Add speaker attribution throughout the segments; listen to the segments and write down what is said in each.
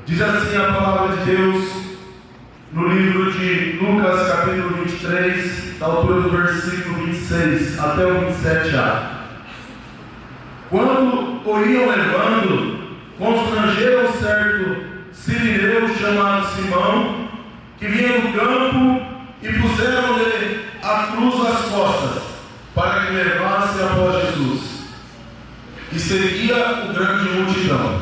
Speaker 1: Diz assim a palavra de Deus no livro de Lucas, capítulo 23, da altura do versículo 26 até o 27a. Quando o iam levando, constrangeram certo sirineu chamado Simão, que vinha do campo, e puseram-lhe a cruz às costas, para que levasse após Jesus. E seguia o grande multidão.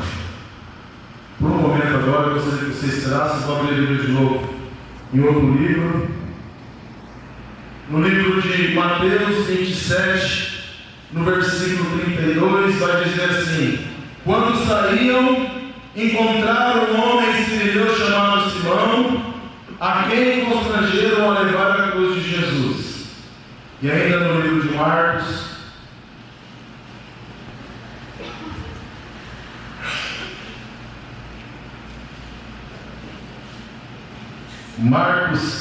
Speaker 1: Por um momento agora, eu gostaria que vocês tirassem, vou abrir o livro de novo em outro livro. No livro de Mateus 27, no versículo 32, vai dizer assim: quando saíam, encontraram um homem sirineu chamado Simão, a quem constrangeram a levar a cruz de Jesus. E ainda no livro de Marcos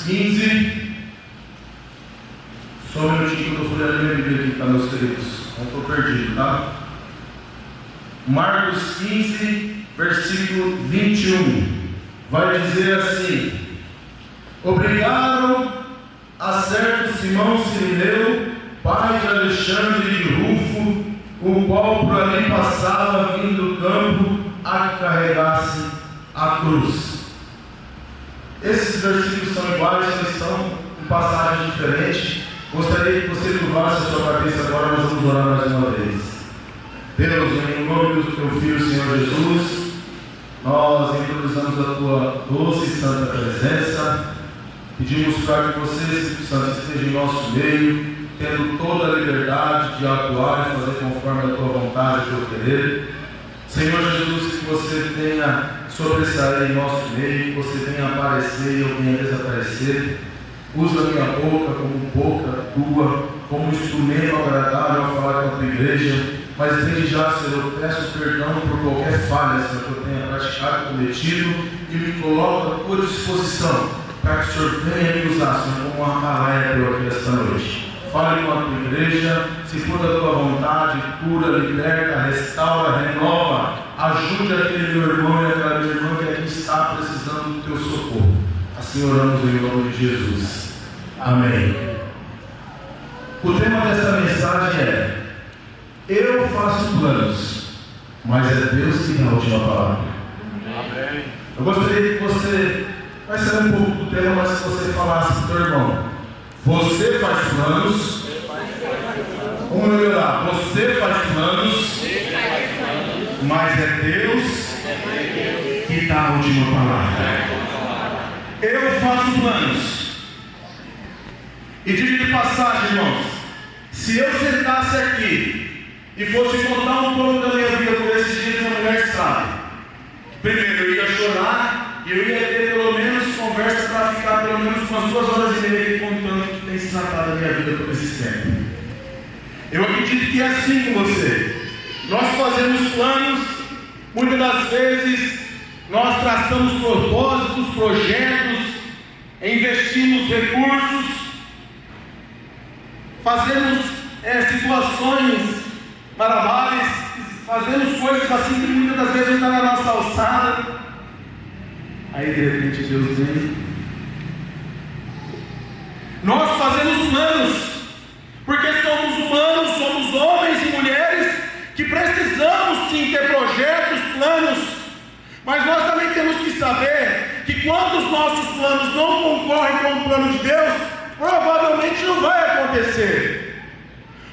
Speaker 1: 15, só um minutinho que eu estou folheando a minha Bíblia aqui, tá, meus queridos? Não estou perdido, tá? Marcos 15, versículo 21, vai dizer assim: obrigaram a certo Simão Sirineu, pai de Alexandre e de Rufo, o qual por ali passava vindo do campo, a que carregasse a cruz. Esses versículos são iguais, eles são em passagens diferentes. Gostaria que você curvasse a sua cabeça agora, nós vamos orar mais uma vez. Deus, em nome do teu Filho, Senhor Jesus, nós improvisamos a tua doce e santa presença. Pedimos para que você, Espírito Santo, esteja em nosso meio, tendo toda a liberdade de atuar e fazer conforme a tua vontade e o teu querer. Senhor Jesus, que você venha sobressair em nosso meio, que você venha aparecer e eu venha desaparecer. Usa a minha boca como boca tua, como instrumento agradável a falar com a tua igreja. Mas desde já, Senhor, eu peço perdão por qualquer falha, Senhor, que eu tenha praticado, cometido, e me coloco à tua disposição, para que o Senhor venha me usar, Senhor, como uma palaia eu aqui esta noite. Fale com a tua igreja, se for da tua vontade, cura, liberta, restaura, renova, ajude aquele meu irmão e aquela minha irmã que aqui está precisando do teu socorro. Assim oramos em nome de Jesus. Amém. O tema desta mensagem é: eu faço planos, mas é Deus que dá a última palavra. Amém. Eu gostaria que você, vai ser um pouco do tema, mas que você falasse para o teu irmão: você faz planos. Vamos melhorar. Você faz planos, mas é Deus que dá a última palavra. Eu faço planos. E diga de passagem, irmãos, se eu sentasse aqui e fosse contar um pouco da minha vida por esses dias na universidade, primeiro eu ia chorar e eu ia ter pelo menos conversa para ficar pelo menos umas 2 horas e meia aqui contando o que tem se tratado da minha vida por esse tempo. Eu acredito que é assim com você. Nós fazemos planos, muitas das vezes nós traçamos propósitos, projetos, investimos recursos, fazemos situações maravilhosas, fazemos coisas assim que muitas das vezes não está na nossa alçada. Aí de repente Deus vem. Nós fazemos planos, porque somos humanos, somos homens e mulheres que precisamos sim ter projetos, planos, mas nós também temos que saber que quando os nossos planos não concorrem com o plano de Deus, provavelmente não vai acontecer,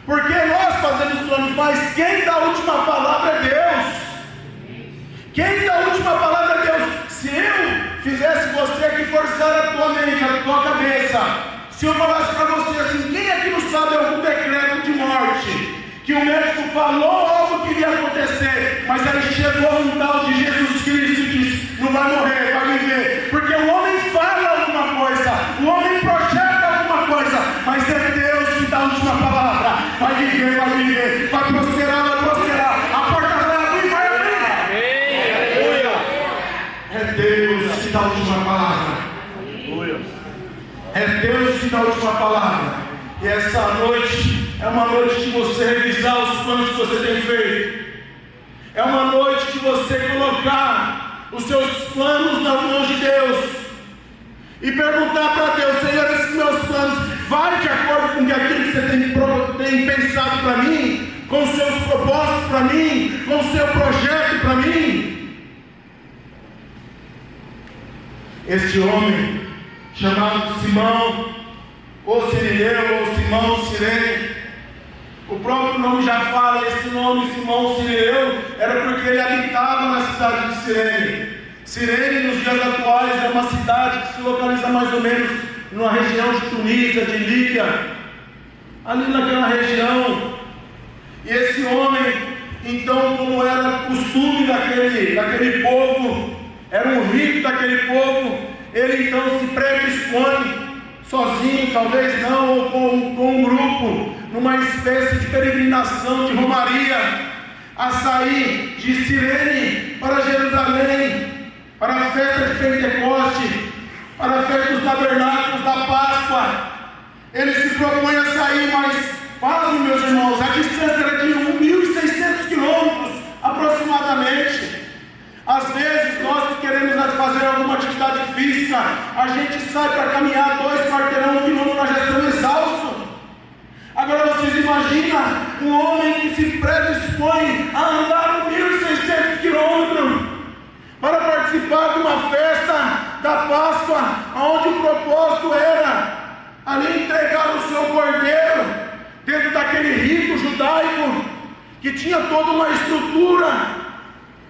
Speaker 1: porque nós fazemos planos, mas quem dá a última palavra é Deus. Quem dá a última palavra é Deus. Se eu fizesse você aqui forçar a tua mente, a tua cabeça, se eu falasse para você assim: quem aqui não sabe algum decreto de morte, que o médico falou algo que iria acontecer, mas aí chegou um tal de Jesus Cristo e disse: não vai morrer, vai viver. Porque o homem fala alguma coisa, o homem projeta alguma coisa, mas é Deus que dá a última palavra. Vai viver, vai prosperar, vai prosperar. A porta vai abrir, vai abrir. É Deus que dá a última palavra. É Deus que dá a última palavra. E essa noite é uma noite de você revisar os planos que você tem feito. É uma noite de você colocar os seus planos nas mãos de Deus e perguntar para Deus: Senhor, esses meus planos vai de acordo com aquilo que você tem pensado para mim, com os seus propósitos para mim, com o seu projeto para mim? Este homem, chamado Simão, ou Cirineu, ou Simão Cirene, o próprio nome já fala, esse nome Simão Cirineu era porque ele habitava na cidade de Cirene. Cirene, nos dias atuais, é uma cidade que se localiza mais ou menos na região de Tunísia, de Líbia, ali naquela região. E esse homem, então, como era costume daquele povo, era um rito daquele povo, ele então se predispõe, sozinho, talvez não, ou com um grupo, numa espécie de peregrinação, de romaria, a sair de Cirene para Jerusalém, para a festa de Pentecoste, para a festa dos tabernáculos da Páscoa. Ele se propõe a sair, mas, pasmem, meus irmãos, a distância era de 1.600 quilômetros aproximadamente. Às vezes, nós que queremos fazer alguma atividade física, a gente sai para caminhar 2 quarteirão, 1 quilômetro, nós já estamos exaustos. Agora vocês imaginam um homem que se predispõe a andar 1.600 quilômetros para participar de uma festa da Páscoa, onde o propósito era ali entregar o seu cordeiro, dentro daquele rito judaico, que tinha toda uma estrutura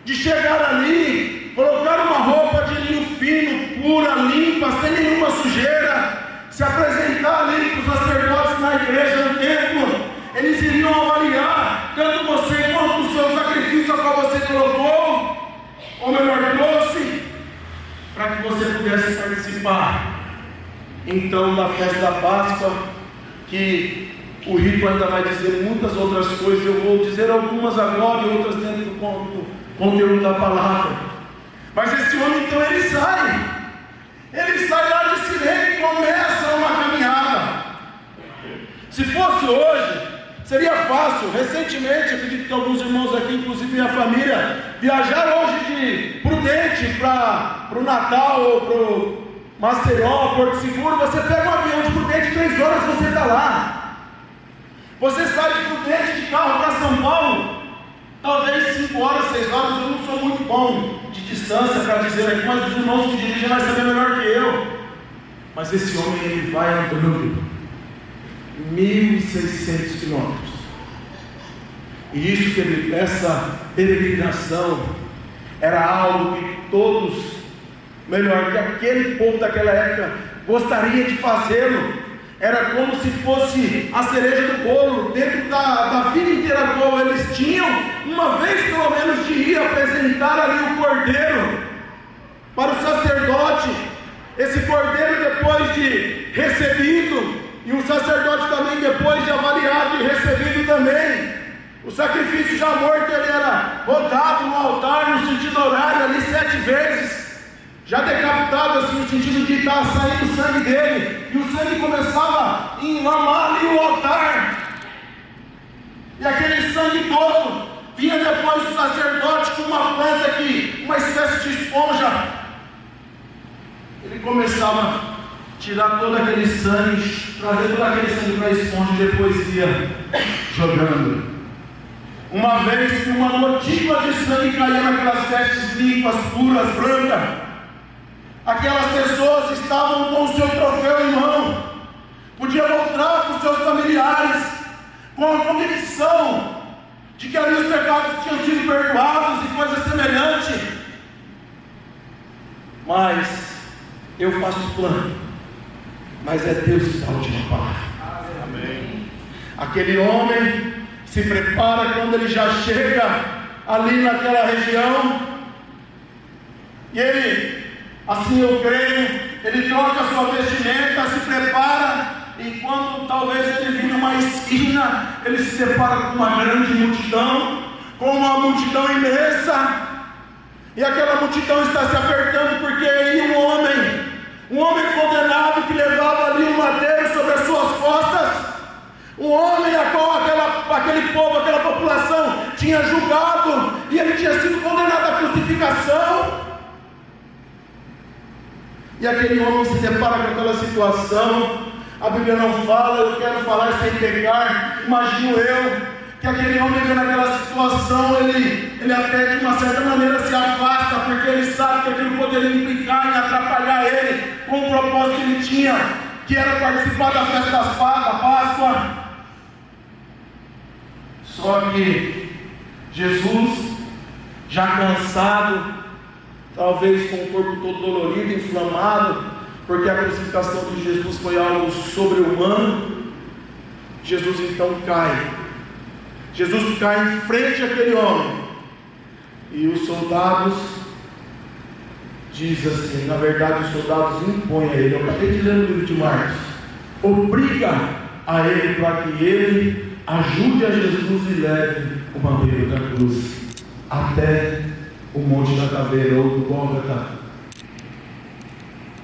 Speaker 1: de chegar ali, colocar uma roupa de linho fino, pura, limpa, sem nenhuma sujeira, se apresentar ali para os sacerdotes na igreja, no templo. Eles iriam avaliar tanto você quanto o seu sacrifício a qual você colocou, ou melhor, trouxe, para que você pudesse participar então da festa da Páscoa, que o rito ainda vai dizer muitas outras coisas. Eu vou dizer algumas agora e outras dentro do conteúdo da palavra. Mas esse homem então ele sai lá de Cirene e começa uma caminhada. Se fosse hoje, seria fácil. Recentemente, acredito que alguns irmãos aqui, inclusive minha família, viajaram hoje de Prudente para o Natal ou para o Maceió, Porto Seguro. Você pega um avião de Prudente, 3 horas você está lá. Você sai de Prudente de carro para São Paulo, talvez 5 horas, 6 horas. Eu não sou muito bom de distância para dizer aqui, mas os irmãos que dirigem vai saber melhor que eu. Mas esse homem, ele vai andando 1.600 quilômetros. E isso, que essa peregrinação era algo que todos, melhor, que aquele povo daquela época gostaria de fazê-lo. Era como se fosse a cereja do bolo, dentro da vida inteira qual eles tinham, uma vez pelo menos de ir apresentar ali o cordeiro para o sacerdote. Esse cordeiro, depois de recebido, e o sacerdote também depois de avaliado e recebido também, o sacrifício já morto, ele era rodado no altar no sentido horário ali 7 vezes, já decapitado assim, no sentido de estar saindo o sangue dele, e o sangue começava a enlamar ali o altar, e aquele sangue todo vinha depois do sacerdote com uma planta aqui, uma espécie de esponja. Ele começava a tirar todo aquele sangue, trazer todo aquele sangue para a esponja, e depois ia jogando. Uma vez que uma gotícula de sangue caía naquelas vestes limpas, puras, brancas, aquelas pessoas estavam com o seu troféu em mão, podiam voltar com os seus familiares, com a convicção de que ali os pecados tinham sido perdoados e coisa semelhante. Mas eu faço plano, mas é Deus que dá a última palavra. Amém. Aquele homem se prepara quando ele já chega ali naquela região, e ele, assim eu creio, ele troca sua vestimenta, se prepara, e quando talvez ele vire uma esquina, ele se depara com uma grande multidão, com uma multidão imensa, e aquela multidão está se apertando, porque aí um homem condenado que levava ali um madeiro sobre as suas costas, um homem a qual aquele povo, aquela população tinha julgado, e ele tinha sido condenado à crucificação. E aquele homem se depara com aquela situação. A Bíblia não fala, eu quero falar sem pecar. Imagino eu que aquele homem vê naquela situação, ele até de uma certa maneira se afasta, porque ele sabe que aquilo poderia implicar em atrapalhar ele com o propósito que ele tinha, que era participar da festa da Páscoa. Só que Jesus, já cansado, talvez com o corpo todo dolorido, inflamado, porque a crucificação de Jesus foi algo sobre-humano, Jesus então cai. Jesus cai em frente àquele homem, e os soldados dizem assim, na verdade os soldados impõem a ele, eu acabei de ler no livro de Marcos, obriga a ele para que ele ajude a Jesus e leve o madeiro da cruz até o Monte da Caveira, ou do Gólgota.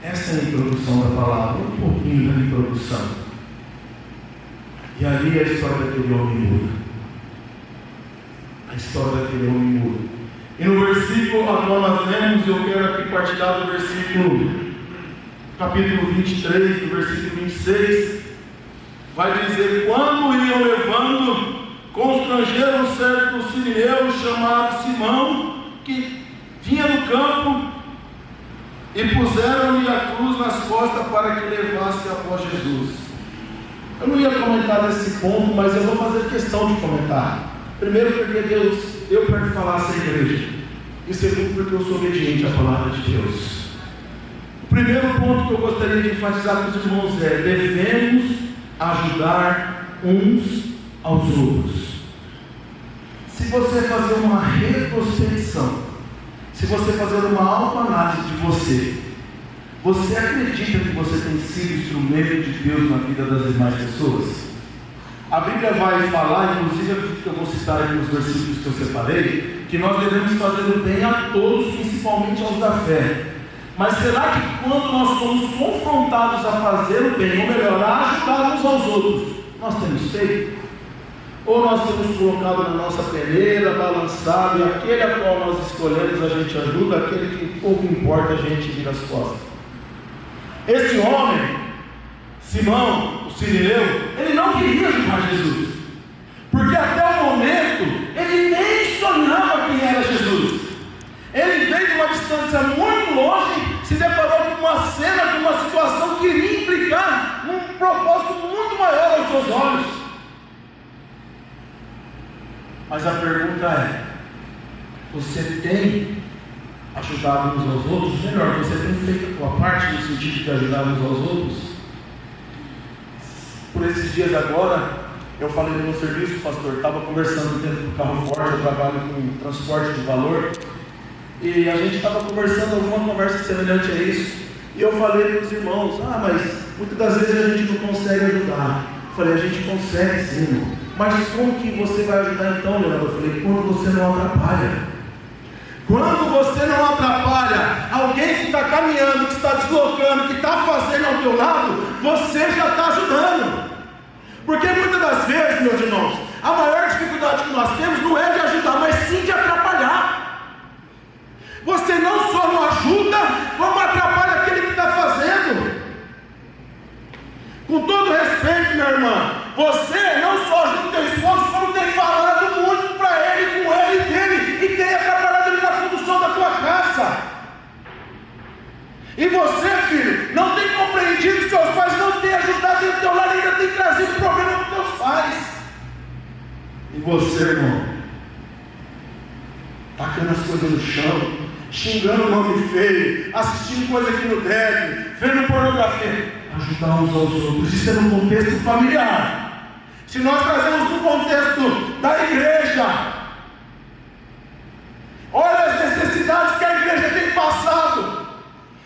Speaker 1: Essa é a introdução da palavra, um pouquinho da introdução. E ali a história daquele homem muda. A história daquele homem muda. E no versículo a qual nós lemos, eu quero aqui partilhar do versículo, capítulo 23, do versículo 26, vai dizer: quando iam levando, constrangeram um certo sirineu chamado Simão, que vinha no campo, e puseram-lhe a cruz nas costas para que levasse após Jesus. Eu não ia comentar nesse ponto, mas eu vou fazer questão de comentar. Primeiro, porque Deus deu para falar essa igreja, e segundo, porque eu sou obediente à palavra de Deus. O primeiro ponto que eu gostaria de enfatizar com os irmãos é: devemos ajudar uns aos outros. Se você fazer uma retrospecção, se você fazer uma autoanálise de você acredita que você tem sido instrumento de Deus na vida das demais pessoas? A Bíblia vai falar, inclusive acredito que eu vou citar aqui os versículos que eu separei, que nós devemos fazer o bem a todos, principalmente aos da fé. Mas será que quando nós somos confrontados a fazer o bem, ou melhor, a ajudar uns aos outros, nós temos feito? Ou nós temos colocado na nossa peneira, balançado, e aquele a qual nós escolhemos a gente ajuda, aquele que pouco importa a gente vira as costas? Esse homem, Simão, o sirineu, ele não queria ajudar Jesus, porque até o momento ele nem sonhava quem era Jesus. Ele veio de uma distância muito longe, se deparou com uma cena, com uma situação que iria implicar um propósito muito maior aos seus olhos. Mas a pergunta é: você tem ajudado uns aos outros? Melhor, você tem feito a tua parte no sentido de ajudar uns aos outros? Por esses dias agora, eu falei no meu serviço, pastor, estava conversando dentro do carro forte, eu trabalho com transporte de valor, e a gente estava conversando, alguma conversa semelhante a isso, e eu falei para os irmãos: mas muitas das vezes a gente não consegue ajudar. Eu falei: a gente consegue sim, irmão. Mas como que você vai ajudar então, Leandro? Eu falei: quando você não atrapalha. Quando você não atrapalha alguém que está caminhando, que está deslocando, que está fazendo ao teu lado, você já está ajudando. Porque muitas das vezes, meus irmãos, a maior dificuldade que nós temos não é de ajudar, mas sim de atrapalhar. Você não só não ajuda, como atrapalha aquele que está fazendo. Com todo respeito, minha irmã, você não só ajuda o teu esposo, como tem falado muito para ele, com ele e dele, e tem atrapalhado ele na condução da tua casa. E você, filho, não tem compreendido que seus pais não têm ajudado dentro do teu lar, ainda tem trazido problema para os teus pais. E você, irmão, tacando as coisas no chão, xingando o nome feio, assistindo coisa que não deve, vendo pornografia. Ajudar uns aos outros, isso é no contexto familiar. Se nós trazemos no contexto da igreja, olha as necessidades que a igreja tem passado.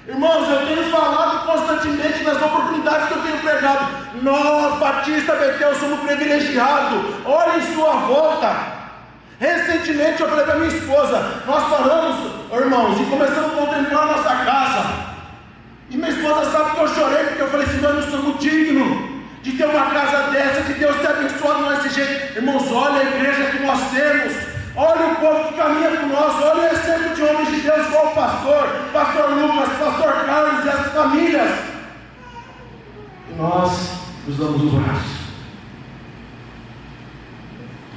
Speaker 1: Irmãos, eu tenho falado constantemente nas oportunidades que eu tenho pregado. Nós, Batista Betel, somos privilegiados. Olha em sua volta. Recentemente eu falei para minha esposa, nós paramos, irmãos, e começamos a contemplar a nossa casa. E minha esposa sabe que eu chorei, porque eu falei assim: nós não somos dignos de ter uma casa dessa, que Deus te abençoado desse jeito. Irmãos, olha a igreja que nós temos, olha o povo que caminha com nós, olha o exemplo de de homens de Deus, igual o pastor Lucas, pastor Carlos e as famílias. E nós nos damos o braço.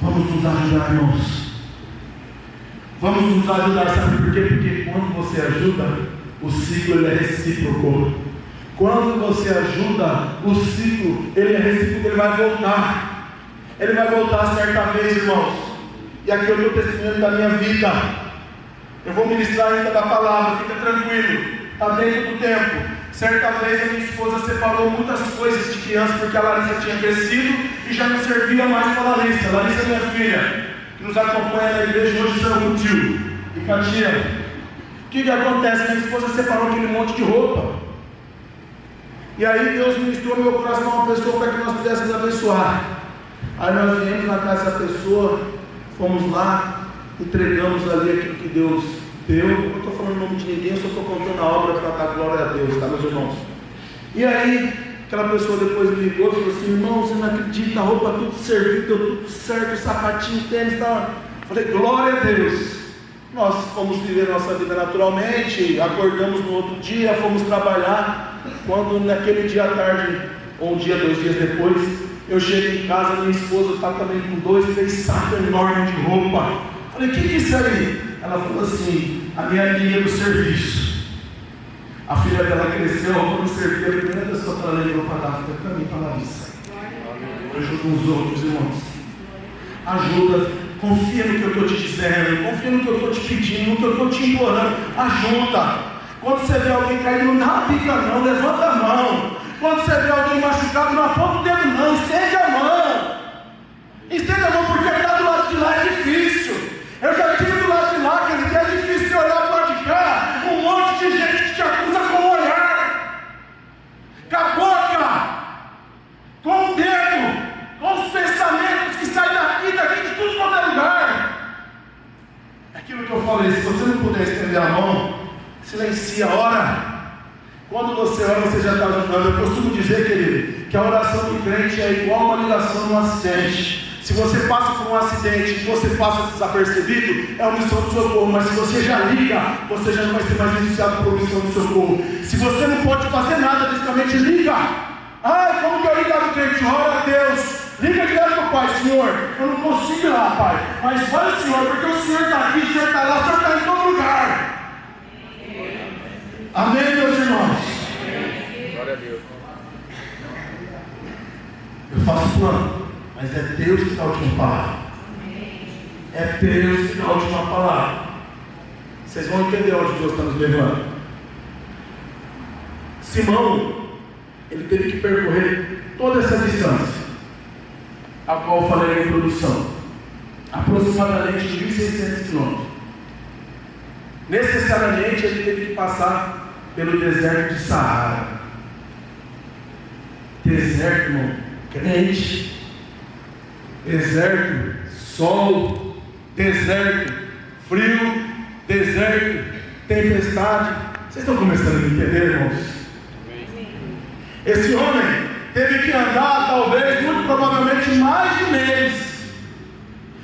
Speaker 1: Vamos nos ajudar, irmãos. Vamos nos ajudar, sabe por quê? Porque quando você ajuda, o ciclo ele é recíproco. Quando você ajuda, o ciclo ele é recíproco, ele vai voltar. Ele vai voltar certa vez, irmãos. E aqui eu estou testemunhando da minha vida. Eu vou ministrar ainda da palavra, fica tranquilo. Está dentro do tempo. Certa vez a minha esposa separou muitas coisas de criança, porque a Larissa tinha crescido e já não servia mais para a Larissa. Larissa é minha filha, que nos acompanha na igreja hoje, São Tio e Catia. O que acontece? Minha esposa separou aquele monte de roupa. E aí Deus ministrou meu coração a uma pessoa para que nós pudéssemos abençoar. Aí nós viemos na casa dessa pessoa, fomos lá, entregamos ali aquilo que Deus deu. Eu não estou falando o nome de ninguém, eu só estou contando a obra para dar glória a Deus, tá, meus irmãos? E aí, aquela pessoa depois me ligou e falou assim: irmão, você não acredita, a roupa tudo servida, deu tudo certo, sapatinho, tênis, tá? Falei, glória a Deus. Nós fomos viver nossa vida naturalmente, acordamos no outro dia, fomos trabalhar. Quando naquele dia à tarde, ou um dia, 2 dias depois, eu chego em casa, minha esposa está também com 2, 3 sacos enormes de roupa. Falei, o que é isso aí? Ela falou assim: a minha linha do serviço. A filha dela cresceu, a roupa não servia, a primeira pessoa que ela levou para dar foi para mim, para a Larissa. Eu ajudo os outros, irmãos. Ajuda, confia no que eu estou te dizendo, confia no que eu estou te pedindo, no que eu estou te implorando. Ajuda. Quando você vê alguém caído, não dá pica não, levanta a mão. Quando você vê alguém machucado, não aponta o dedo não, estende a mão. Estende a mão, porque estar do lado de lá é difícil. Eu já tive do lado de lá, querido, é difícil olhar para o lado de cá, um monte de gente que te acusa com o olhar, com a boca, com o dedo, com os pensamentos que saem daqui, de tudo quanto é lugar. É aquilo que eu falei, se você não puder estender a mão, silencia, ora. Quando você ora, você já está ajudando. Eu costumo dizer, querido, que a oração do crente é igual a uma ligação num acidente. Se você passa por um acidente e você passa desapercebido, é uma missão de socorro. Mas se você já liga, você já não vai ser mais iniciado por missão de socorro. Se você não pode fazer nada, basicamente liga. Ai, como que eu ligo do crente? Ora a Deus. Liga direto para o Pai: Senhor, eu não consigo ir lá, Pai, mas vai o Senhor, porque o Senhor está aqui, o Senhor está lá, o Senhor está em todo lugar. Amém, meus irmãos? Glória a Deus. Eu faço plano, mas é Deus que dá a última palavra. É Deus que dá a última palavra. Vocês vão entender onde Deus está nos levando. Simão, ele teve que percorrer toda essa distância, a qual eu falei na introdução, aproximadamente 1.600 quilômetros. Necessariamente ele teve que passar pelo deserto de Saara. Deserto, irmão, crente. Deserto, sol. Deserto, frio. Deserto, tempestade. Vocês estão começando a me entender, irmãos? Esse homem teve que andar, talvez, muito provavelmente, mais de um mês.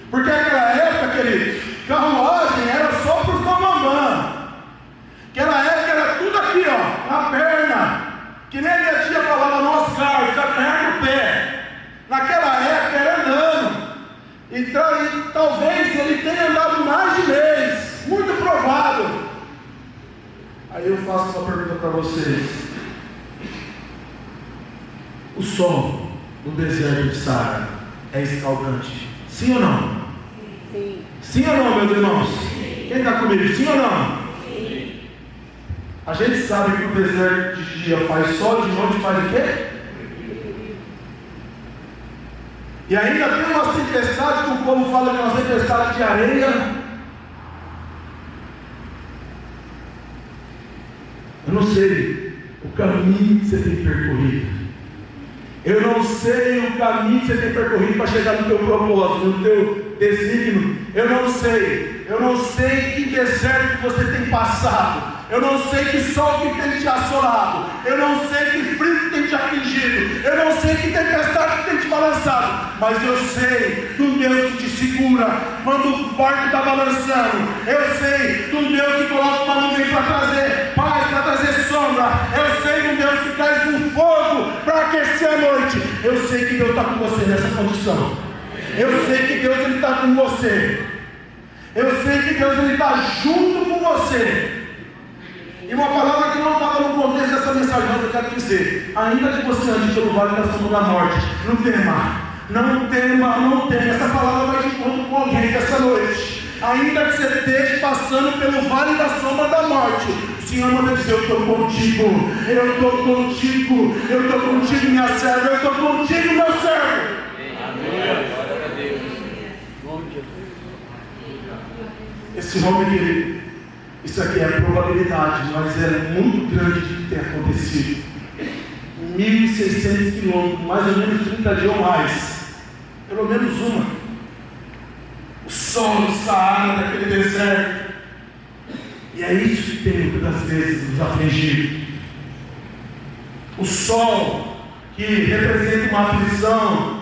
Speaker 1: Porque naquela época, queridos, carruagem era só para os bambambam. Aquela época era tudo aqui, ó, na perna. Que nem a minha tia falava no Oscar, da perna no pé. Naquela época era andando. Então, e talvez ele tenha andado mais de mês. Muito provável. Aí eu faço uma pergunta para vocês. O sol no deserto de Saara é escaldante? Sim ou não? Sim. Sim ou não, meus irmãos? Sim. Quem está comigo? Sim ou não? Sim. A gente sabe que o deserto de dia faz sol, de noite faz o quê? E ainda tem uma tempestade que o povo fala que é uma tempestade de areia. Eu não sei o caminho que você tem percorrido. Eu não sei o caminho que você tem percorrido para chegar no teu propósito, no teu desígnio. Eu não sei que deserto que você tem passado.
Speaker 2: Eu não sei que sol que tem te assolado. Eu não sei que frio que tem te afligido. Eu não sei que tempestade que tem te balançado. Mas eu sei de um Deus que te segura quando o barco está balançando. Eu sei de um Deus que coloca uma nuvem para trazer paz, para trazer sombra. Eu sei de um Deus que traz um fogo para aquecer a noite. Eu sei que Deus está com você nessa condição. Eu sei que Deus está com você. Eu sei que Deus está junto com você. E uma palavra que não estava no contexto dessa mensagem, mas eu quero dizer: ainda que você ande pelo vale da sombra da morte, não tema, não tema, não tema. Essa palavra vai de encontro com alguém dessa noite. Ainda que você esteja passando pelo vale da sombra da morte, o Senhor manda dizer: eu estou contigo, eu estou contigo, eu estou contigo, minha serva, eu estou contigo, meu servo. Amém. Esse homem, querido, isso aqui é a probabilidade, mas é muito grande de ter acontecido. 1.600 quilômetros, mais ou menos 30 dias ou mais, pelo menos uma. O sol do Saara, daquele deserto. E é isso que tem muitas vezes nos afligido. O sol que representa uma aflição,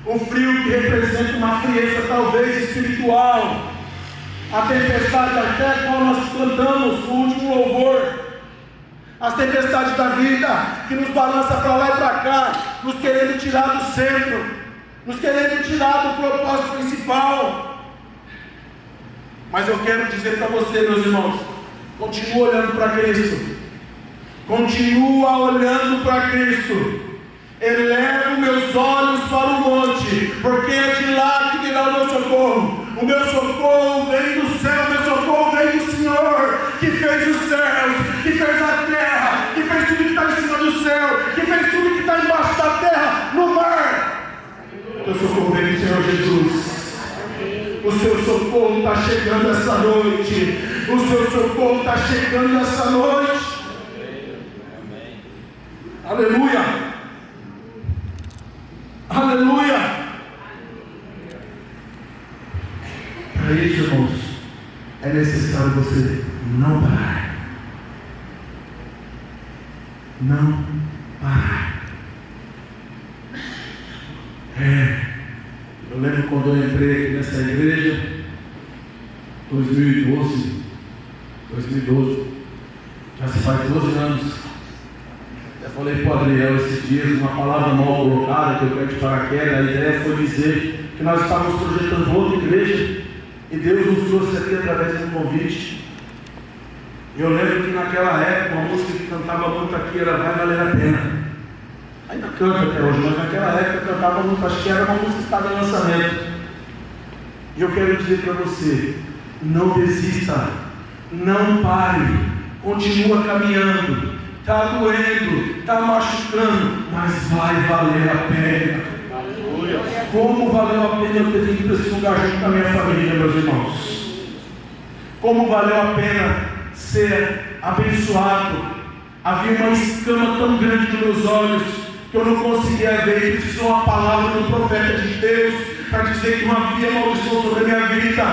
Speaker 2: o frio que representa uma frieza talvez espiritual, a tempestade até qual nós cantamos no último louvor, as tempestades da vida que nos balança para lá e para cá, nos querendo tirar do centro, nos querendo tirar do propósito principal. Mas eu quero dizer para você, meus irmãos, continua olhando para Cristo, continua olhando para Cristo. Elevo meus olhos para o monte, porque é de lá que virá o meu socorro. O meu socorro vem do céu, o meu socorro vem do Senhor, que fez os céus, que fez a terra, que fez tudo que está em cima do céu, que fez tudo que está embaixo da terra, no mar. O teu socorro vem do Senhor Jesus. O seu socorro está chegando essa noite. O seu socorro está chegando essa noite. Aleluia. Aleluia. Para isso, irmãos, é necessário você não parar. Não parar. Eu lembro quando eu entrei nessa igreja, 2012, já se faz 12 anos. Eu falei para o Adriel esses dias, uma palavra mal colocada que eu quero de paraquedas. A ideia foi dizer que nós estávamos projetando outra igreja e Deus nos trouxe aqui através de um convite. Eu lembro que naquela época uma música que cantava muito aqui era Vai Valer a Pena. Ainda canta até hoje, mas naquela época cantava muito, acho que era uma música que estava em lançamento. E eu quero dizer para você: não desista, não pare, continua caminhando. Está doendo, está machucando, mas vai valer a pena. Aleluia. Como valeu a pena eu ter vindo para esse lugar junto com a minha família, meus irmãos? Como valeu a pena ser abençoado? Havia uma escama tão grande nos meus olhos que eu não conseguia ver, e precisou uma palavra do profeta de Deus para dizer que não havia maldição sobre a minha vida.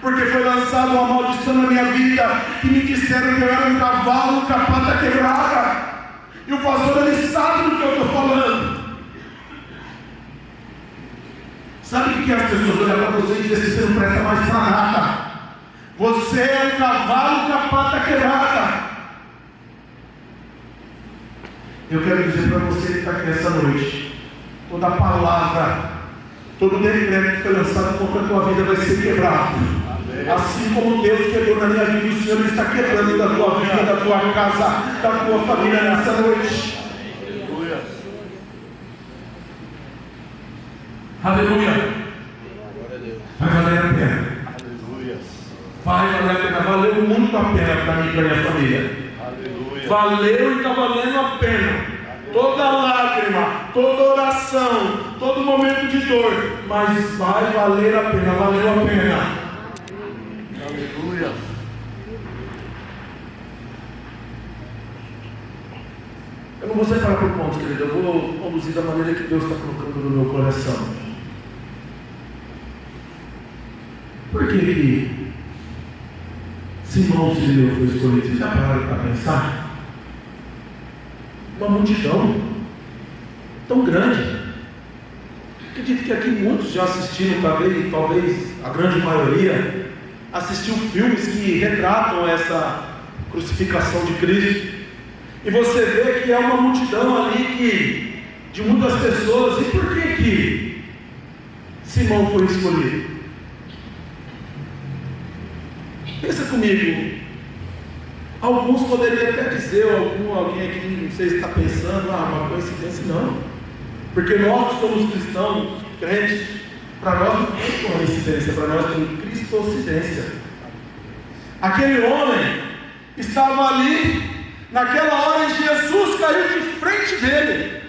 Speaker 2: Porque foi lançada uma maldição na minha vida, que me disseram que eu era um cavalo com a pata quebrada. E o pastor, ele sabe do que eu estou falando. Sabe o que as pessoas olham para você e dizem: você não presta mais para nada. Você é um cavalo com a pata quebrada. Eu quero dizer para você que está aqui essa noite: toda palavra, todo decreto que foi lançado contra a tua vida vai ser quebrado. Assim como Deus quebrou na minha vida, o Senhor está quebrando da tua vida, da tua casa, da tua família nessa noite. Aleluia. Vai valer a pena. Vai valer a pena. Valeu muito a pena para mim e para minha família. Valeu e está valendo a pena. Toda lágrima, toda oração, todo momento de dor, mas vai valer a pena. Valeu a pena. Aleluia. Eu não vou separar por pontos, querido. Eu vou conduzir da maneira que Deus está colocando no meu coração. Por que Senhor Simão Sirineu foi escolhido? Vocês já pararam para pensar? Uma multidão tão grande. Acredito que aqui muitos já assistiram, talvez a grande maioria, assistiu filmes que retratam essa crucificação de Cristo. E você vê que é uma multidão ali de muitas pessoas. E por que Simão foi escolhido? Pensa comigo. Alguns poderiam até dizer, alguém aqui, não sei se está pensando, uma coincidência, não. Porque nós que somos cristãos, crentes, para nós não tem coincidência, para nós tem cristocidência. Aquele homem estava ali, naquela hora Jesus caiu de frente dele,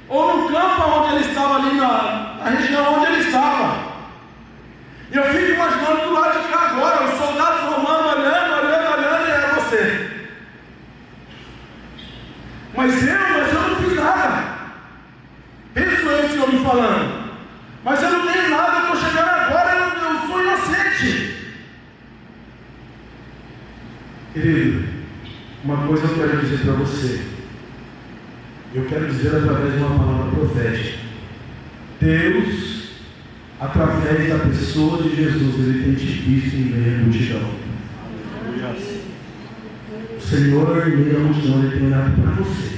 Speaker 2: ou no campo onde ele estava ali, na região onde ele estava. E eu fico imaginando do lado de cá agora, os soldados romanos olhando, e era você. Mas eu não fiz nada. Penso eu, esse homem falando. Mas eu não tenho nada, eu estou chegando agora, eu sou inocente. Querido, uma coisa eu quero dizer para você. Eu quero dizer através de uma palavra profética. Deus, através da pessoa de Jesus, Ele tem te visto em meio à multidão. O Senhor, em meio à multidão, Ele tem olhado para você.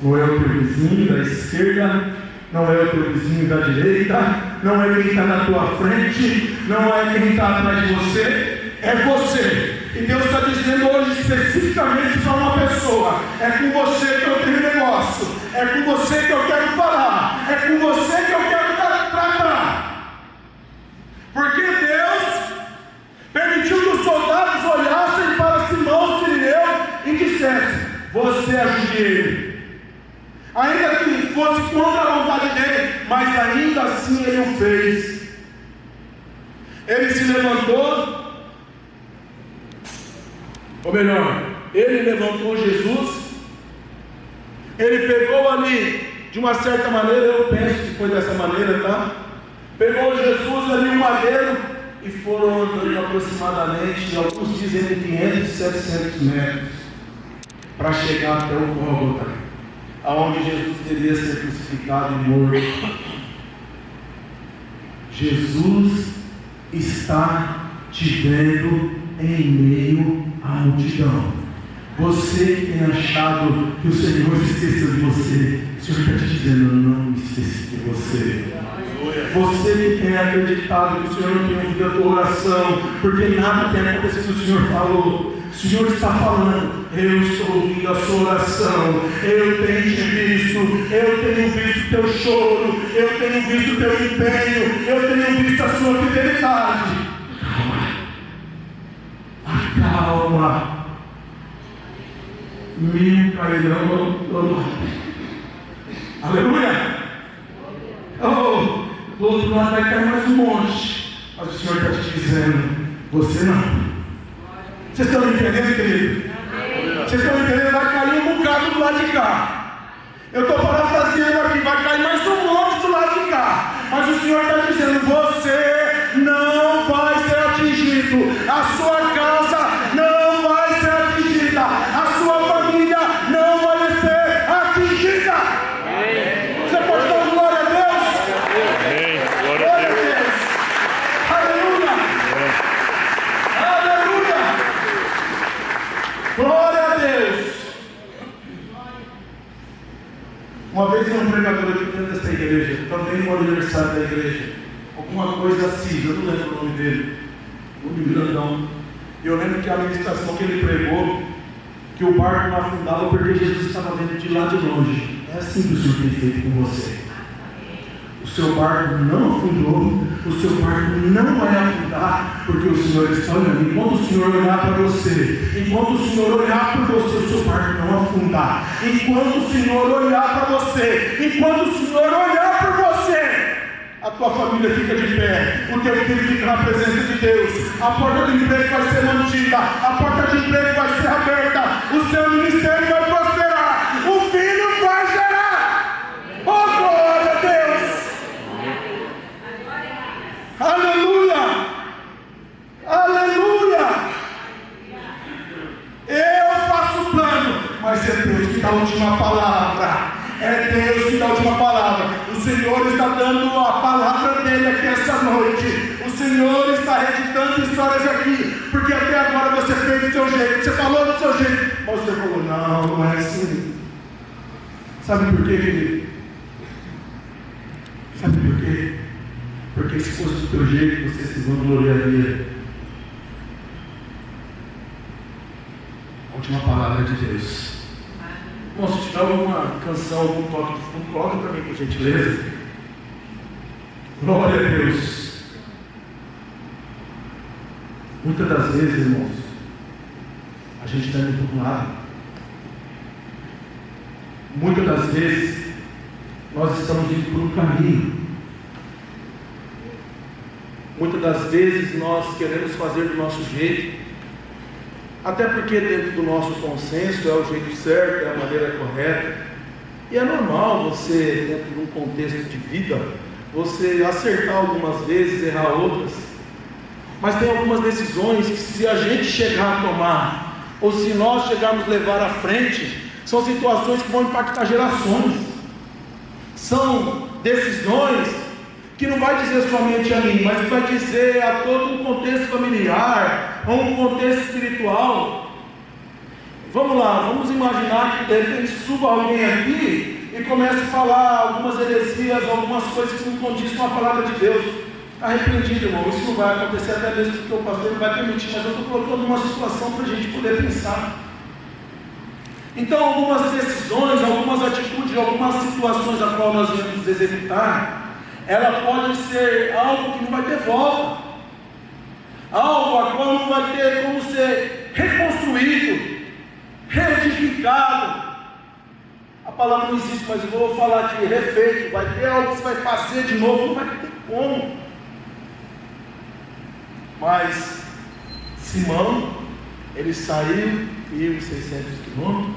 Speaker 2: Não é o teu vizinho da esquerda, não é o teu vizinho da direita, não é quem está na tua frente, não é quem está atrás de você, é você. E Deus está dizendo hoje especificamente para uma pessoa: é com você que eu tenho negócio, é com você que eu quero falar, é com você que eu quero tratar. Porque Deus permitiu que os soldados olhassem para Simão Sirineu e dissessem: você ajude ele. Ainda que fosse contra a vontade dele, mas ainda assim ele o fez. Ele se levantou, ou melhor, ele levantou Jesus, ele pegou ali, de uma certa maneira, eu penso que foi dessa maneira, tá? Pegou Jesus ali, um madeiro, e foram andando aproximadamente, alguns dizem entre 500 e 700 metros, para chegar até o Gólgota, aonde Jesus teria sido crucificado e morto. Jesus está te vendo em meio à multidão. Você que tem achado que o Senhor se esqueceu de você, o Senhor está te dizendo: eu não me esqueci de você. Você que tem acreditado que o Senhor não tem ouvido a tua oração, porque nada tem acontecido, o Senhor falou. O Senhor está falando: eu estou ouvindo a sua oração, eu tenho te visto, eu tenho visto teu choro, eu tenho visto teu empenho, eu tenho visto a sua fidelidade. Acalma. 1000 cairão ao lado. Aleluia. Oh, do outro lado vai cair mais um monte, mas o Senhor está te dizendo: você não. Vocês estão entendendo, querido? Vocês estão entendendo? Vai cair um bocado do lado de cá. Eu estou parafraseando aqui, vai cair mais um monte do lado de cá. Mas o Senhor está dizendo: você não vai ser atingido. A sua casa não vai ser atingida. A sua família não vai ser atingida. Você pode dar glória a Deus? Glória a Deus. Aleluia. Aleluia. Glória a Deus. Uma vez um pregador aqui dentro dessa igreja, também no aniversário da igreja, alguma coisa assim, eu não lembro o nome dele, nome grandão. E eu lembro que a ministração que ele pregou, que o barco não afundava porque Jesus estava vendo de lá de longe. É assim que o Senhor tem feito com você. O seu barco não afundou, o seu barco não vai afundar, porque o Senhor está olhando. Enquanto o Senhor olhar para você, enquanto o Senhor olhar para você, o seu barco não afundar. Enquanto o Senhor olhar para você, enquanto o Senhor olhar para você, a tua família fica de pé, o teu filho fica na presença de Deus, a porta do emprego vai ser mantida, a porta de emprego vai ser aberta, o seu ministério vai prosperar, o filho vai gerar. Oh, glória a Deus! Aleluia! Aleluia! mas é Deus que dá a última palavra. É Deus que dá a última palavra. O Senhor está dando a palavra dele aqui essa noite. O Senhor está reeditando histórias aqui, porque até agora você fez do seu jeito, você falou do seu jeito, mas você falou, não é assim. Sabe por quê, querido? Sabe por quê? Porque se fosse do teu jeito, você se vangloriaria. A última palavra de Deus. Bom, se tiver alguma canção, algum toque de fundo, coloca para mim, por gentileza. Glória a Deus. Muitas das vezes, irmãos, a gente está indo para um lado. Muitas das vezes, nós estamos indo por um caminho. Muitas das vezes, nós queremos fazer do nosso jeito. Até porque dentro do nosso consenso é o jeito certo, é a maneira correta. E é normal você, dentro de um contexto de vida, você acertar algumas vezes, errar outras. Mas tem algumas decisões que, se a gente chegar a tomar, ou se nós chegarmos a levar à frente, são situações que vão impactar gerações. São decisões que não vai dizer somente a mim, mas vai dizer a todo um contexto familiar, a um contexto espiritual. Vamos lá, vamos imaginar que de repente suba alguém aqui e comece a falar algumas heresias, algumas coisas que não condizem com a palavra de Deus. Arrependido, irmão, isso não vai acontecer, até mesmo porque o pastor não vai permitir, mas eu estou colocando uma situação para a gente poder pensar. Então, algumas decisões, algumas atitudes, algumas situações a qual nós vamos executar, ela pode ser algo que não vai ter volta, algo a qual não vai ter como ser reconstruído, reedificado. A palavra não existe, mas eu vou falar aqui, refeito. Vai ter algo que você vai fazer de novo, não vai ter como. Mas Simão, ele saiu 1.600 quilômetros,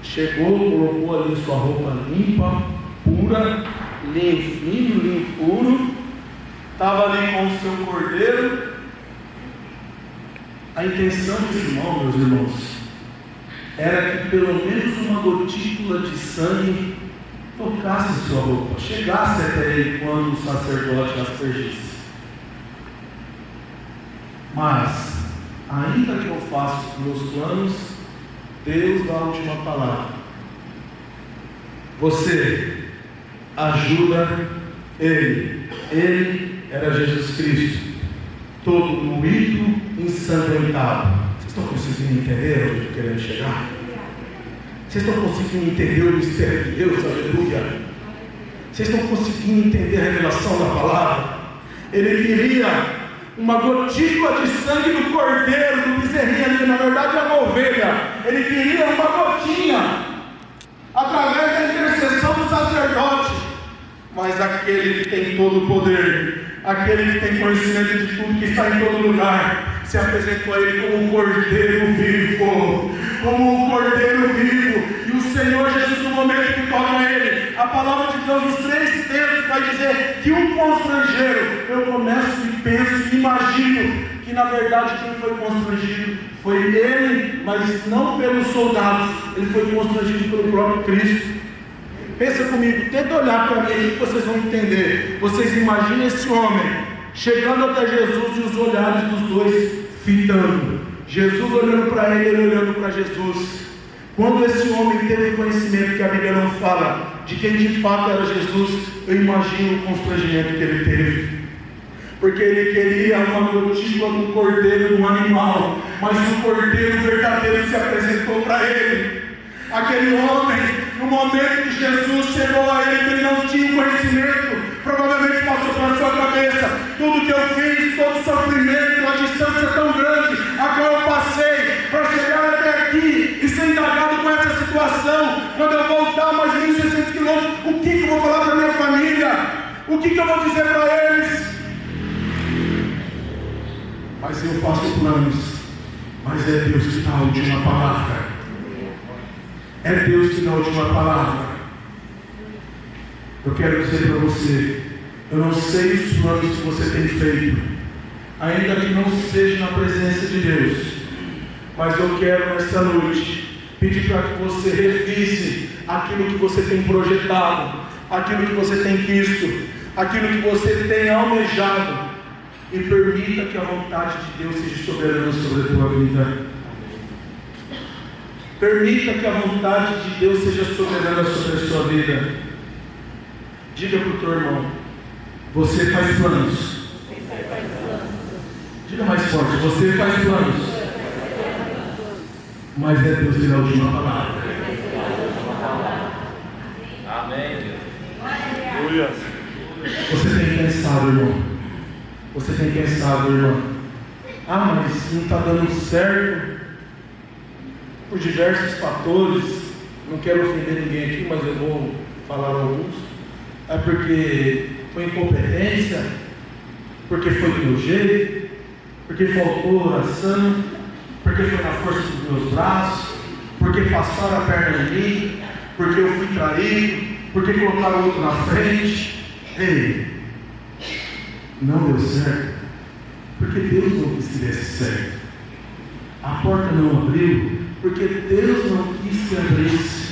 Speaker 2: chegou, colocou ali sua roupa limpa, pura, linho fino, linho puro, estava ali com o seu cordeiro. A intenção de Simão, meus irmãos, era que pelo menos uma gotícula de sangue tocasse sua roupa, chegasse até ele quando o sacerdote aspergisse. Mas, ainda que eu faça os meus planos, Deus dá a última palavra. Você ajuda ele. Ele era Jesus Cristo, todo moído, ensanguentado. Vocês estão conseguindo entender onde eu estou querendo chegar? Vocês estão conseguindo entender o mistério de Deus? Aleluia! Vocês estão conseguindo entender a revelação da palavra? Ele queria uma gotícula de sangue do cordeiro, do bezerrinho ali, na verdade é uma ovelha. Ele queria uma gotinha, através da intercessão do sacerdote. Mas aquele que tem todo o poder, aquele que tem conhecimento de tudo, que está em todo lugar, se apresentou a ele como um cordeiro vivo, como um cordeiro vivo. E o Senhor Jesus, no momento que toca ele, a palavra de Deus nos 3 textos vai dizer que um constrangeiro, eu começo e penso e imagino que na verdade quem foi constrangido foi ele, mas não pelos soldados, ele foi constrangido pelo próprio Cristo. Pensa comigo, tenta olhar para mim que vocês vão entender. Vocês imaginem esse homem chegando até Jesus e os olhares dos dois fitando. Jesus olhando para ele, ele olhando para Jesus. Quando esse homem teve conhecimento, que a Bíblia não fala de quem de fato era Jesus, eu imagino o constrangimento que ele teve. Porque ele queria uma gotícula do cordeiro do animal, mas o cordeiro verdadeiro se apresentou para ele. Aquele homem, no momento que Jesus chegou a ele, ele não tinha conhecimento, provavelmente passou pela sua cabeça: tudo que eu fiz, todo o sofrimento, a distância tão grande a qual eu passei para chegar até aqui e ser indagado com essa situação. Quando eu voltar mais de 1.600 quilômetros, o que eu vou falar para minha família? O que eu vou dizer para eles? Mas eu faço planos, mas é Deus que dá a última palavra. É Deus que dá a última palavra. Eu quero dizer para você, eu não sei os planos que você tem feito, ainda que não seja na presença de Deus, mas eu quero nesta noite pedir para que você revise aquilo que você tem projetado, aquilo que você tem visto, aquilo que você tem almejado, e permita que a vontade de Deus seja soberana sobre a tua vida. Permita que a vontade de Deus seja soberana sobre a sua vida. Diga para o teu irmão: você faz planos. Diga mais forte: você faz planos, mas é Deus que dá a última palavra.
Speaker 3: Amém.
Speaker 2: Você tem pensado, irmão? Você tem pensado, irmão? Ah, mas não está dando certo por diversos fatores. Não quero ofender ninguém aqui, mas eu vou falar alguns. É porque foi incompetência, porque foi do meu jeito, porque faltou oração, porque foi na força dos meus braços, porque passaram a perna em mim, porque eu fui traído, porque colocaram o outro na frente. Ei, não deu certo, porque Deus não quis que desse certo. A porta não abriu, porque Deus não quis que abrisse.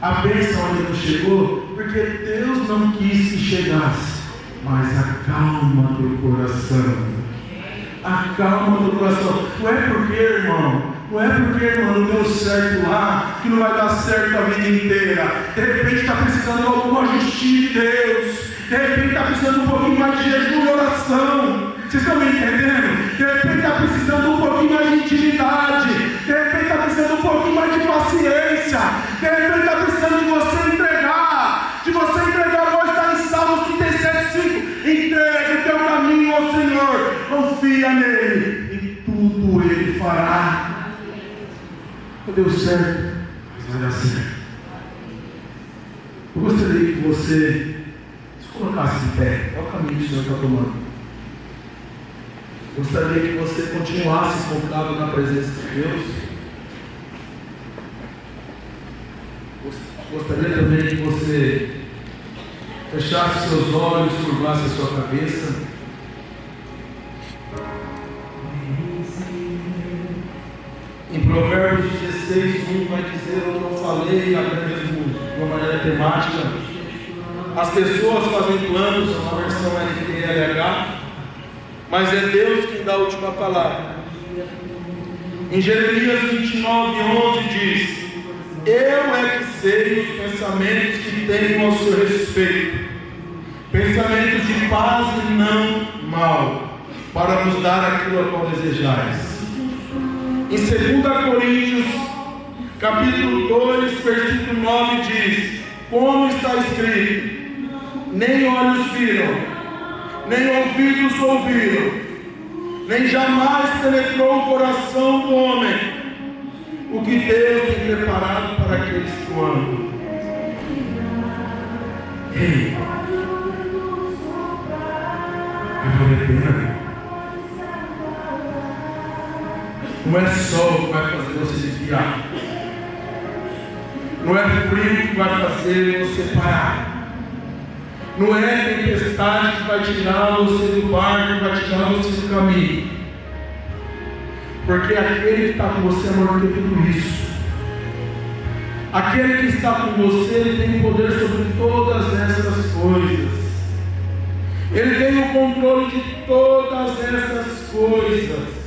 Speaker 2: A bênção ainda não chegou, porque Deus não quis que chegasse. Mas a calma do coração, a calma do coração. Não é porque, irmão, não deu certo lá, que não vai dar certo a vida inteira. De repente está precisando de algum ajustinho de Deus. De repente está precisando um pouquinho mais de jejum e oração. Vocês estão me entendendo? De repente está precisando um pouquinho mais de intimidade. De repente está precisando um pouquinho mais de paciência. De repente está precisando de você entregar. De você entregar, nós está em Salmos 37:5. Entrega o teu caminho ao Senhor. Confia nele. E tudo ele fará. Não deu certo, mas vai dar certo. Eu gostaria que você se colocasse de pé. É o caminho que o Senhor está tomando. Gostaria que você continuasse focado na presença de Deus. Gostaria também que você fechasse seus olhos, curvasse a sua cabeça. Em Provérbios 16:1 vai dizer: eu não falei até mesmo de uma maneira temática. As pessoas fazem planos, na versão NTLH, mas é Deus quem dá a última palavra. Em Jeremias 29:11 diz: eu é que sei os pensamentos que tenho ao seu respeito, pensamentos de paz e não mal, para vos dar aquilo a qual desejais. Em 2 Coríntios capítulo 2 versículo 9 diz: como está escrito, nem olhos viram, nem ouvidos ouviram, nem jamais penetrou o coração do homem o que Deus tem preparado para aqueles que o amam. Ei, vai valer a pena. Não é sol que vai fazer você desviar, não é frio que vai fazer você parar, não é tempestade que vai tirar você do barco, que vai tirar você do caminho, porque aquele que está com você é maior que tudo isso. Aquele que está com você, ele tem poder sobre todas essas coisas, ele tem o controle de todas essas coisas,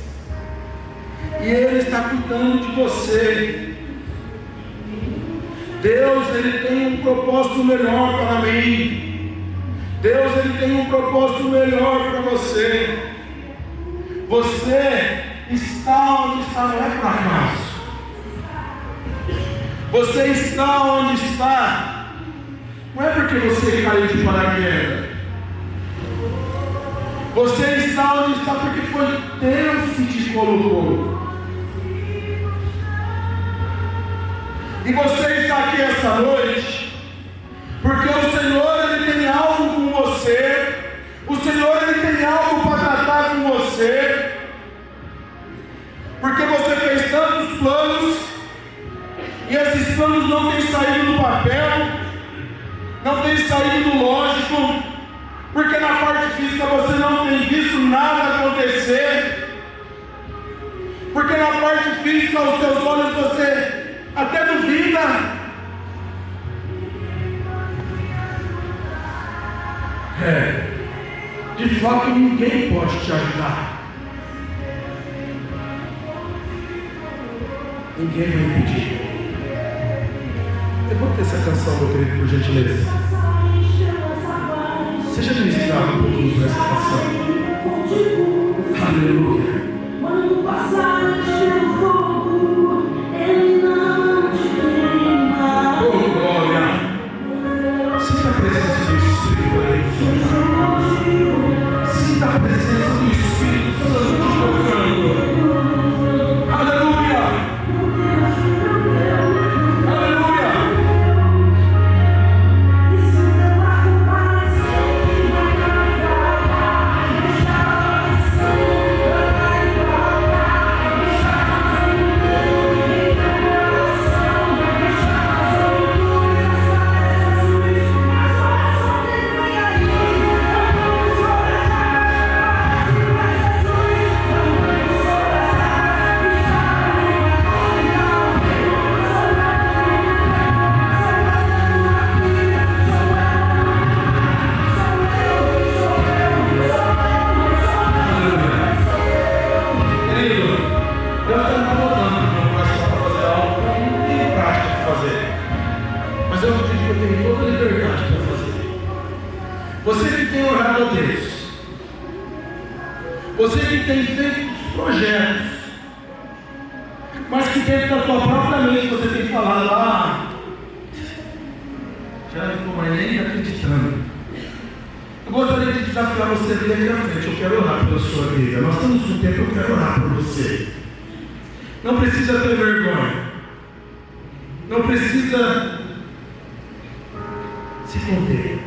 Speaker 2: e ele está cuidando de você. Deus, ele tem um propósito melhor para mim. Deus, ele tem um propósito melhor para você. Você está onde está, não é por acaso. Você está onde está, não é porque você caiu de paraquedas. Você está onde está porque foi Deus que te colocou. E você está aqui essa noite porque o Senhor, ele tem algo com você. O Senhor, ele tem algo para tratar com você, porque você fez tantos planos e esses planos não têm saído do papel, não têm saído do lógico, porque na parte física você não tem visto nada acontecer, porque na parte física aos seus olhos você até Só que ninguém pode te ajudar. Ninguém vai impedir. Eu vou ter essa canção, meu querido, por gentileza. Seja ministrado um pouquinho por essa canção. Aleluia.
Speaker 3: Quando passares pelo fogo, ele não te queima.
Speaker 2: Oh, glória. Sinta a presença do Espírito aí. Sinta a presença do Espírito Santo te tocando. Aleluia. Aleluia. Você que tem orado a Deus, você que tem feito projetos, mas que dentro da tua própria mente você tem falado, já não estou mais nem acreditando. Eu gostaria de desafiar você a vir aqui na frente. Eu quero orar pela sua vida. Nós estamos no tempo, eu quero orar por você. Não precisa ter vergonha. Não precisa se conter.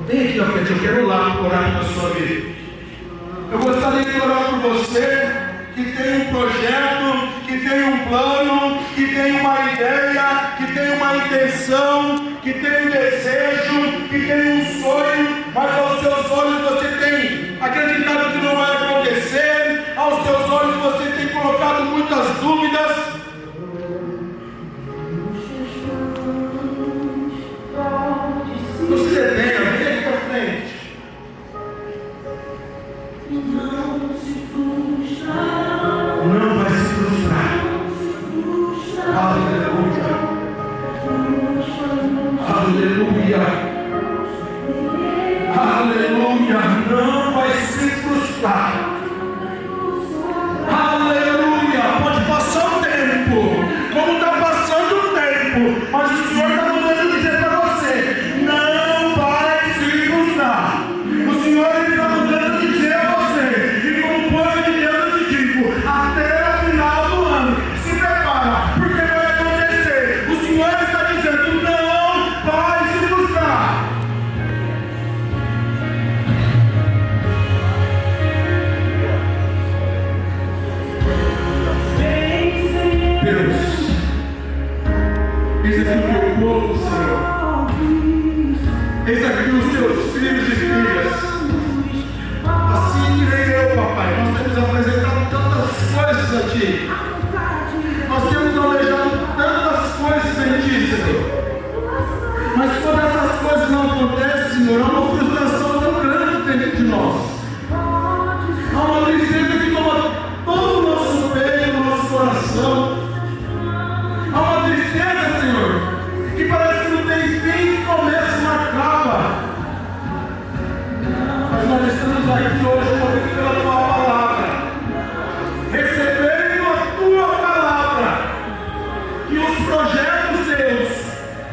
Speaker 2: Vem aqui na frente, eu quero orar pela sua vida. Eu gostaria de orar por você que tem um projeto, que tem um plano, que tem uma ideia, que tem uma intenção, que tem um desejo, que tem um sonho, mas aos seus olhos você tem acreditado que não vai acontecer, aos seus olhos você tem colocado muitas dúvidas. Não se detenha, vem aqui para frente. Não vai se frustrar. Aleluia. Aleluia. Aleluia. Não vai se frustrar. Aleluia. Pode passar o tempo, como está passando o tempo, mas o Senhor está mandando dizer para você: não vai se frustrar. O Senhor está mandando dizer a você, e como povo de Deus eu te digo, até o final do ano, se prepara, porque vai acontecer. O Senhor está dizendo: não vai se frustrar. Deus, eis aqui o teu povo, Senhor. Eis aqui os teus filhos e filhas. Assim irei eu, papai. Nós temos apresentado tantas coisas a ti. Nós temos alejado tantas coisas em ti, Senhor. Mas quando essas coisas não acontecem, Senhor, há uma frustração tão grande dentro de nós. Há uma tristeza que toma todo o nosso peito, o nosso coração. Há uma tristeza, Senhor, que parece que não tem fim, que começa e não acaba. Mas nós estamos aqui hoje pela tua palavra, recebendo a tua palavra, que os projetos teus,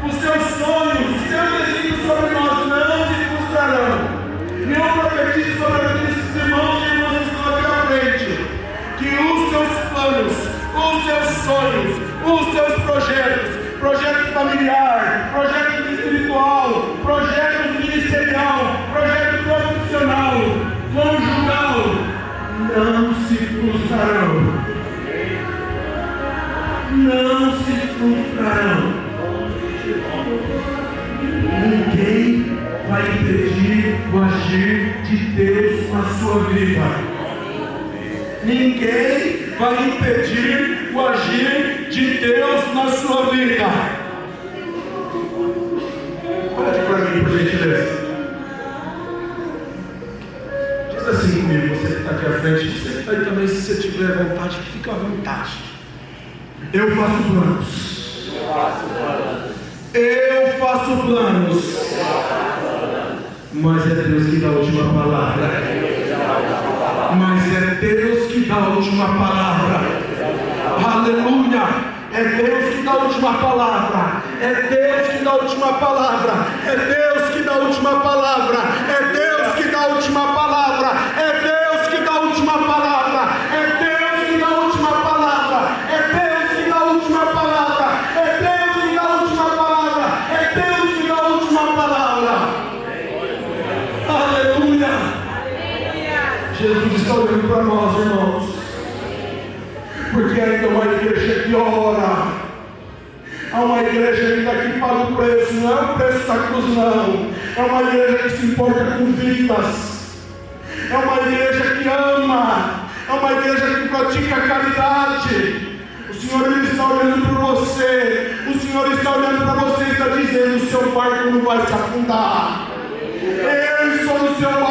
Speaker 2: os teus sonhos, os teus desígnios sobre nós não se frustrarão. Eu profetizo sobre aqueles irmãos e irmãs que estão aqui à frente, que os teus planos, os teus sonhos, os teus projetos, projeto familiar, projeto espiritual, projeto ministerial, projeto profissional, conjugal, não se frustrarão. Não se frustrarão. Ninguém vai impedir o agir de Deus na sua vida. Ninguém vai impedir o agir de Deus na sua vida. Olha para mim, por gentileza. tiver vontade, fica à vontade. Eu faço planos. Eu faço planos. Mas é Deus que dá a última palavra. Mas é Deus que dá a última palavra. Aleluia. É Deus que dá a última palavra. É Deus que dá a última palavra. É Deus que dá a última palavra. É Deus que dá a última palavra. É Deus que dá a última palavra. É Deus que dá a última palavra. É Deus que dá a última palavra. É Deus que dá a última palavra. É Deus que dá a última palavra. Aleluia. Jesus está olhando para nós, irmãos. Porque ainda é uma igreja que ora. Há uma igreja que daqui paga o preço. Não é o preço da cruz, não. É uma igreja que se importa com vidas. É uma igreja que ama. É uma igreja que pratica a caridade. O Senhor ele está olhando para você. O Senhor está olhando para você e está dizendo: o seu barco não vai se afundar. Eu estou no seu